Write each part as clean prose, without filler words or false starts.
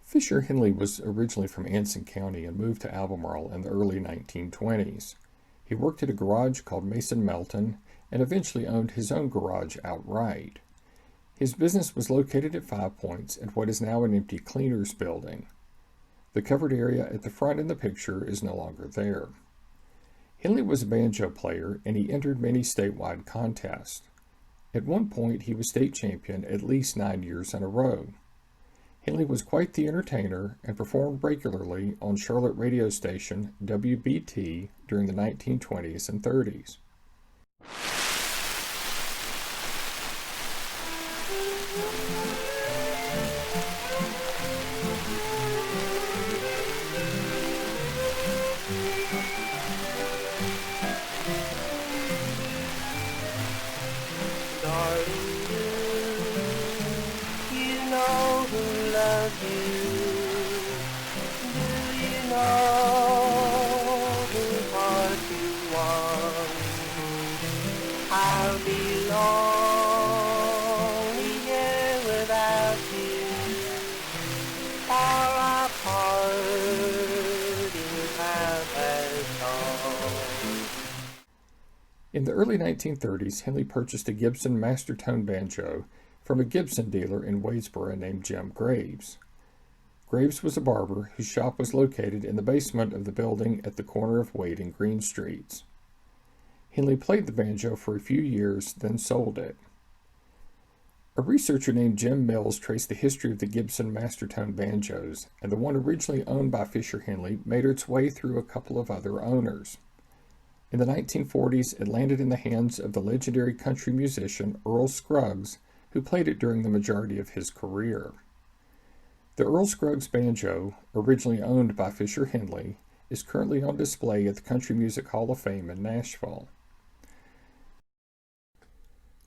Fisher Henley was originally from Anson County and moved to Albemarle in the early 1920s. He worked at a garage called Mason Melton and eventually owned his own garage outright. His business was located at 5 Points at what is now an empty cleaners building. The covered area at the front in the picture is no longer there. Henley was a banjo player and he entered many statewide contests. At one point, he was state champion at least 9 years in a row. Henley was quite the entertainer and performed regularly on Charlotte radio station WBT during the 1920s and 30s. I'll be lonely here without you, far apart in time has gone. In the early 1930s, Henley purchased a Gibson master tone banjo from a Gibson dealer in Wadesboro named Jim Graves. Graves was a barber whose shop was located in the basement of the building at the corner of Wade and Green Streets. Henley played the banjo for a few years, then sold it. A researcher named Jim Mills traced the history of the Gibson master-tone banjos, and the one originally owned by Fisher Henley made its way through a couple of other owners. In the 1940s, it landed in the hands of the legendary country musician Earl Scruggs, who played it during the majority of his career. The Earl Scruggs banjo, originally owned by Fisher Henley, is currently on display at the Country Music Hall of Fame in Nashville.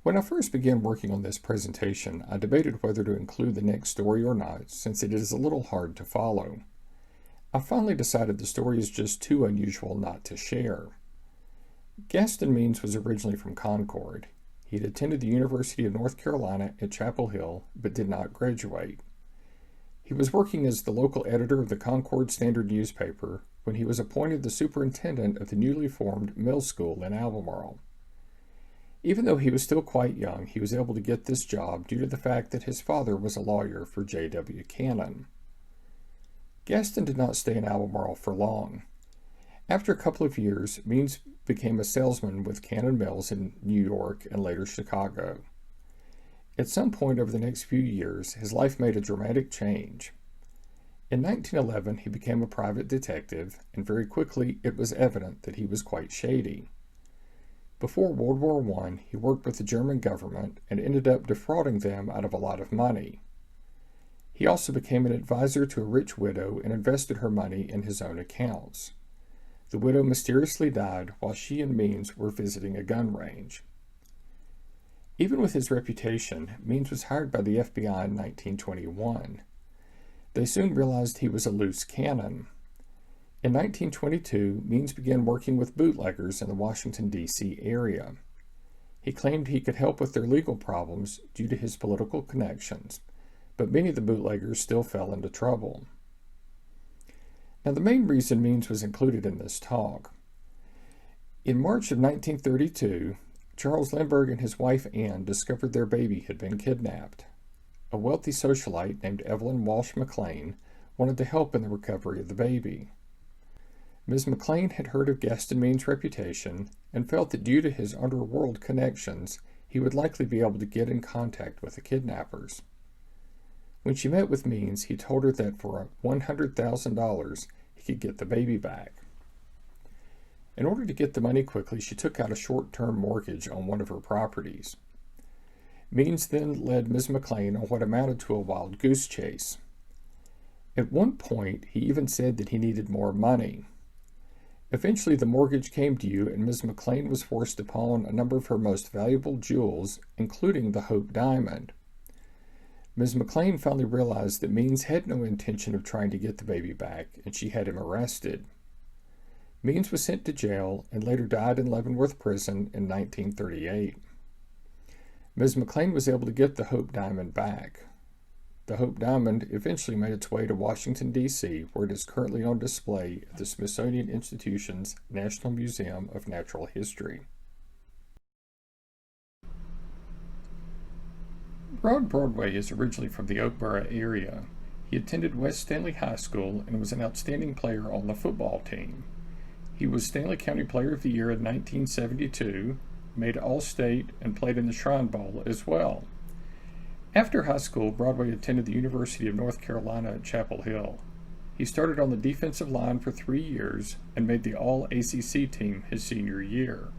When I first began working on this presentation, I debated whether to include the next story or not, since it is a little hard to follow. I finally decided the story is just too unusual not to share. Gaston Means was originally from Concord. He had attended the University of North Carolina at Chapel Hill, but did not graduate. He was working as the local editor of the Concord Standard newspaper when he was appointed the superintendent of the newly formed mill school in Albemarle. Even though he was still quite young, he was able to get this job due to the fact that his father was a lawyer for J.W. Cannon. Gaston did not stay in Albemarle for long. After a couple of years, Means became a salesman with Cannon Mills in New York and later Chicago. At some point over the next few years, his life made a dramatic change. In 1911, he became a private detective, and very quickly it was evident that he was quite shady. Before World War I, he worked with the German government and ended up defrauding them out of a lot of money. He also became an advisor to a rich widow and invested her money in his own accounts. The widow mysteriously died while she and Means were visiting a gun range. Even with his reputation, Means was hired by the FBI in 1921. They soon realized he was a loose cannon. In 1922, Means began working with bootleggers in the Washington, D.C. area. He claimed he could help with their legal problems due to his political connections, but many of the bootleggers still fell into trouble. Now, the main reason Means was included in this talk. In March of 1932, Charles Lindbergh and his wife Anne discovered their baby had been kidnapped. A wealthy socialite named Evelyn Walsh McLean wanted to help in the recovery of the baby. Ms. McLean had heard of Gaston Means' reputation and felt that due to his underworld connections, he would likely be able to get in contact with the kidnappers. When she met with Means, he told her that for $100,000, he could get the baby back. In order to get the money quickly, she took out a short-term mortgage on one of her properties. Means then led Ms. McLean on what amounted to a wild goose chase. At one point, he even said that he needed more money. Eventually, the mortgage came due, and Ms. McLean was forced to pawn a number of her most valuable jewels, including the Hope Diamond. Ms. McLean finally realized that Means had no intention of trying to get the baby back, and she had him arrested. Means was sent to jail and later died in Leavenworth Prison in 1938. Ms. McLean was able to get the Hope Diamond back. The Hope Diamond eventually made its way to Washington, D.C., where it is currently on display at the Smithsonian Institution's National Museum of Natural History. Rod Broadway is originally from the Albemarle area. He attended West Stanley High School and was an outstanding player on the football team. He was Stanley County Player of the Year in 1972, made All-State, and played in the Shrine Bowl as well. After high school, Broadway attended the University of North Carolina at Chapel Hill. He started on the defensive line for 3 years and made the All-ACC team his senior year.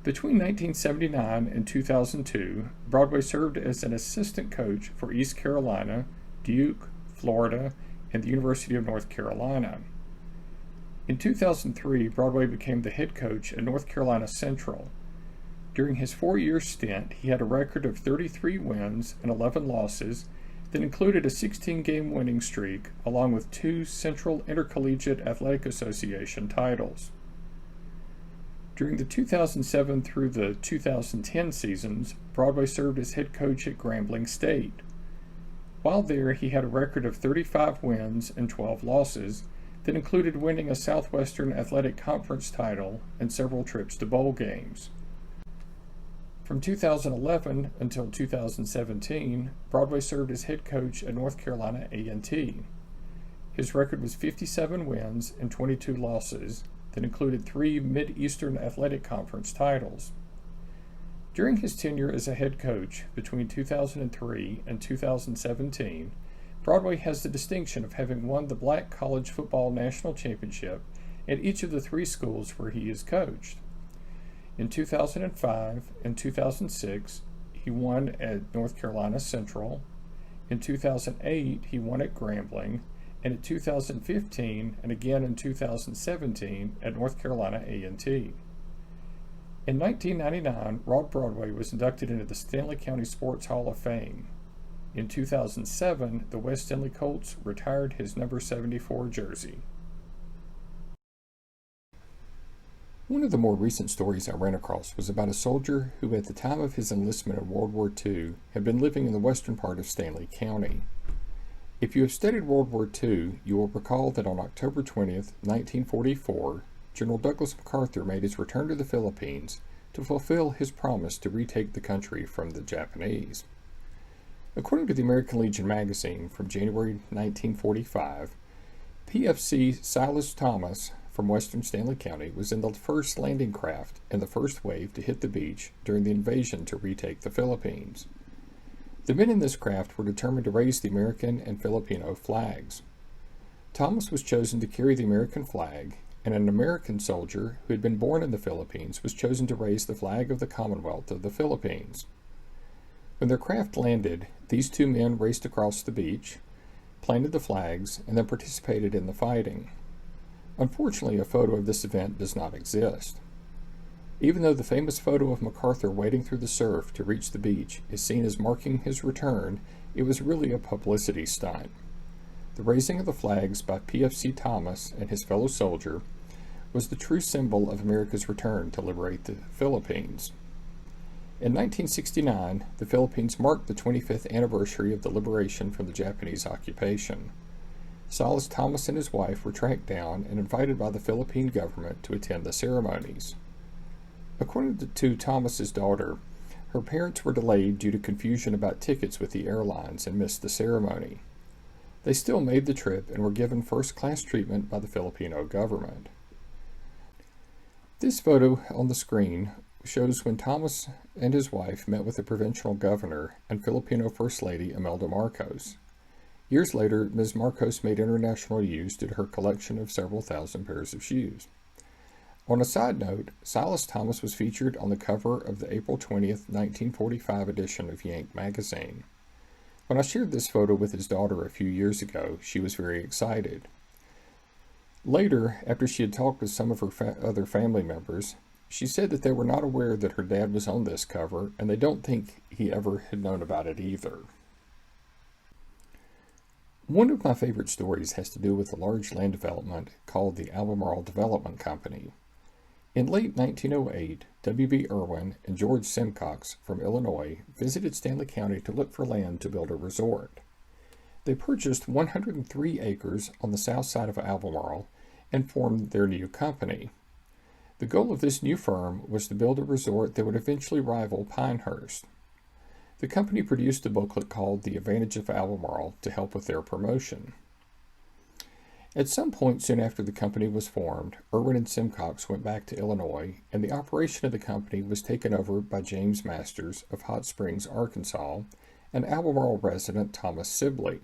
Between 1979 and 2002, Broadway served as an assistant coach for East Carolina, Duke, Florida, and the University of North Carolina. In 2003, Broadway became the head coach at North Carolina Central. During his 4-year stint, he had a record of 33 wins and 11 losses that included a 16-game winning streak, along with 2 Central Intercollegiate Athletic Association titles. During the 2007 through the 2010 seasons, Broadway served as head coach at Grambling State. While there, he had a record of 35 wins and 12 losses that included winning a Southwestern Athletic Conference title and several trips to bowl games. From 2011 until 2017, Broadway served as head coach at North Carolina A&T. His record was 57 wins and 22 losses that included 3 Mid-Eastern Athletic Conference titles. During his tenure as a head coach between 2003 and 2017, Broadway has the distinction of having won the Black College Football National Championship at each of the 3 schools where he has coached. In 2005 and 2006, he won at North Carolina Central. In 2008, he won at Grambling, and in 2015 and again in 2017 at North Carolina A&T. In 1999, Rod Broadway was inducted into the Stanley County Sports Hall of Fame. In 2007, the West Stanley Colts retired his number 74 jersey. One of the more recent stories I ran across was about a soldier who, at the time of his enlistment in World War II, had been living in the western part of Stanley County. If you have studied World War II, you will recall that on October 20th, 1944, General Douglas MacArthur made his return to the Philippines to fulfill his promise to retake the country from the Japanese. According to the American Legion magazine from January 1945, PFC Silas Thomas from Western Stanley County was in the first landing craft and the first wave to hit the beach during the invasion to retake the Philippines. The men in this craft were determined to raise the American and Filipino flags. Thomas was chosen to carry the American flag, and an American soldier who had been born in the Philippines was chosen to raise the flag of the Commonwealth of the Philippines. When their craft landed, these 2 men raced across the beach, planted the flags, and then participated in the fighting. Unfortunately, a photo of this event does not exist. Even though the famous photo of MacArthur wading through the surf to reach the beach is seen as marking his return, it was really a publicity stunt. The raising of the flags by PFC Thomas and his fellow soldier was the true symbol of America's return to liberate the Philippines. In 1969, the Philippines marked the 25th anniversary of the liberation from the Japanese occupation. Silas Thomas and his wife were tracked down and invited by the Philippine government to attend the ceremonies. According to Thomas's daughter, her parents were delayed due to confusion about tickets with the airlines and missed the ceremony. They still made the trip and were given first-class treatment by the Filipino government. This photo on the screen shows when Thomas and his wife met with the provincial governor and Filipino First Lady Imelda Marcos. Years later, Ms. Marcos made international use due to her collection of several thousand pairs of shoes. On a side note, Silas Thomas was featured on the cover of the April 20th, 1945 edition of Yank magazine. When I shared this photo with his daughter a few years ago, she was very excited. Later, after she had talked with some of her other family members, she said that they were not aware that her dad was on this cover, and they don't think he ever had known about it either. One of my favorite stories has to do with a large land development called the Albemarle Development Company. In late 1908, W.B. Irwin and George Simcox from Illinois visited Stanley County to look for land to build a resort. They purchased 103 acres on the south side of Albemarle and formed their new company. The goal of this new firm was to build a resort that would eventually rival Pinehurst. The company produced a booklet called The Advantage of Albemarle to help with their promotion. At some point soon after the company was formed, Irwin and Simcox went back to Illinois, and the operation of the company was taken over by James Masters of Hot Springs, Arkansas, and Albemarle resident Thomas Sibley.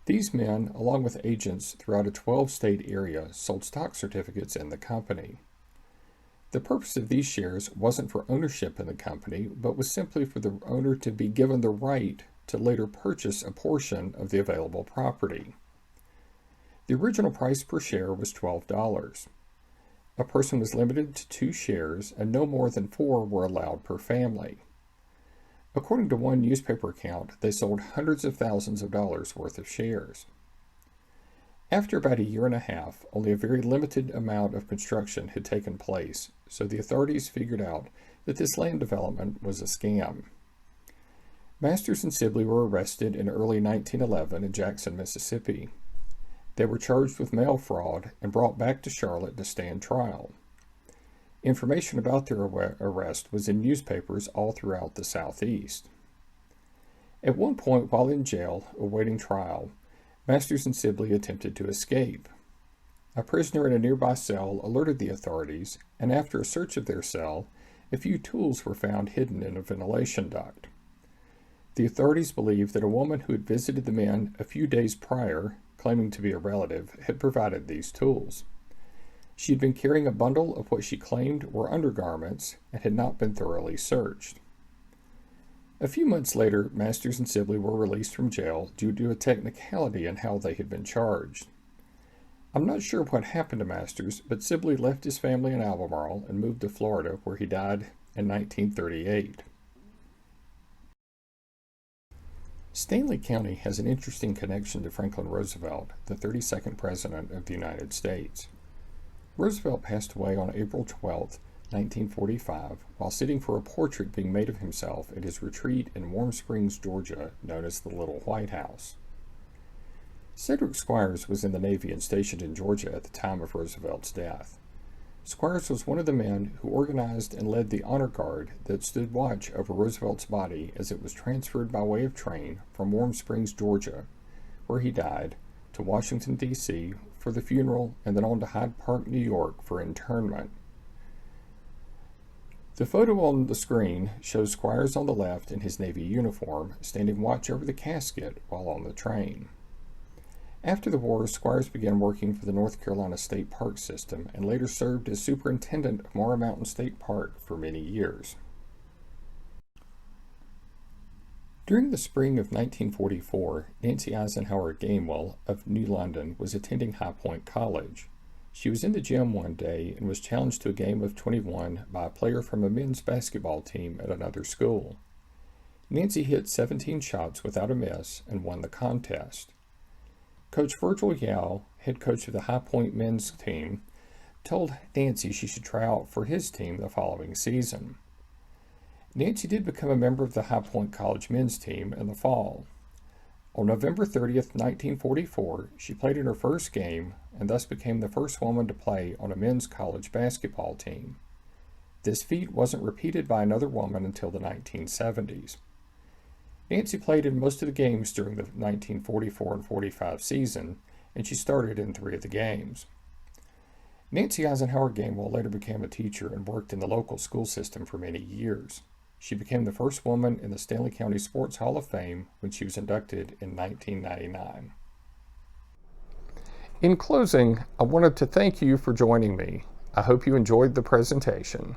These men, along with agents throughout a 12-state area, sold stock certificates in the company. The purpose of these shares wasn't for ownership in the company, but was simply for the owner to be given the right to later purchase a portion of the available property. The original price per share was $12. A person was limited to 2 shares, and no more than 4 were allowed per family. According to one newspaper account, they sold hundreds of thousands of dollars worth of shares. After about a year and a half, only a very limited amount of construction had taken place, so the authorities figured out that this land development was a scam. Masters and Sibley were arrested in early 1911 in Jackson, Mississippi. They were charged with mail fraud and brought back to Charlotte to stand trial. Information about their arrest was in newspapers all throughout the Southeast. At one point, while in jail awaiting trial, Masters and Sibley attempted to escape. A prisoner in a nearby cell alerted the authorities, and after a search of their cell, a few tools were found hidden in a ventilation duct. The authorities believed that a woman who had visited the men a few days prior, claiming to be a relative, had provided these tools. She had been carrying a bundle of what she claimed were undergarments and had not been thoroughly searched. A few months later, Masters and Sibley were released from jail due to a technicality in how they had been charged. I'm not sure what happened to Masters, but Sibley left his family in Albemarle and moved to Florida, where he died in 1938. Stanley County has an interesting connection to Franklin Roosevelt, the 32nd President of the United States. Roosevelt passed away on April 12, 1945, while sitting for a portrait being made of himself at his retreat in Warm Springs, Georgia, known as the Little White House. Cedric Squires was in the Navy and stationed in Georgia at the time of Roosevelt's death. Squires was one of the men who organized and led the honor guard that stood watch over Roosevelt's body as it was transferred by way of train from Warm Springs, Georgia, where he died, to Washington, D.C. for the funeral and then on to Hyde Park, New York for internment. The photo on the screen shows Squires on the left in his Navy uniform, standing watch over the casket while on the train. After the war, Squires began working for the North Carolina State Park System and later served as superintendent of Morrow Mountain State Park for many years. During the spring of 1944, Nancy Eisenhower Gamewell of New London was attending High Point College. She was in the gym one day and was challenged to a game of 21 by a player from a men's basketball team at another school. Nancy hit 17 shots without a miss and won the contest. Coach Virgil Yao, head coach of the High Point men's team, told Nancy she should try out for his team the following season. Nancy did become a member of the High Point College men's team in the fall. On November 30th, 1944, she played in her first game and thus became the first woman to play on a men's college basketball team. This feat wasn't repeated by another woman until the 1970s. Nancy played in most of the games during the 1944 and 45 season, and she started in 3 of the games. Nancy Eisenhower Gamewell later became a teacher and worked in the local school system for many years. She became the first woman in the Stanley County Sports Hall of Fame when she was inducted in 1999. In closing, I wanted to thank you for joining me. I hope you enjoyed the presentation.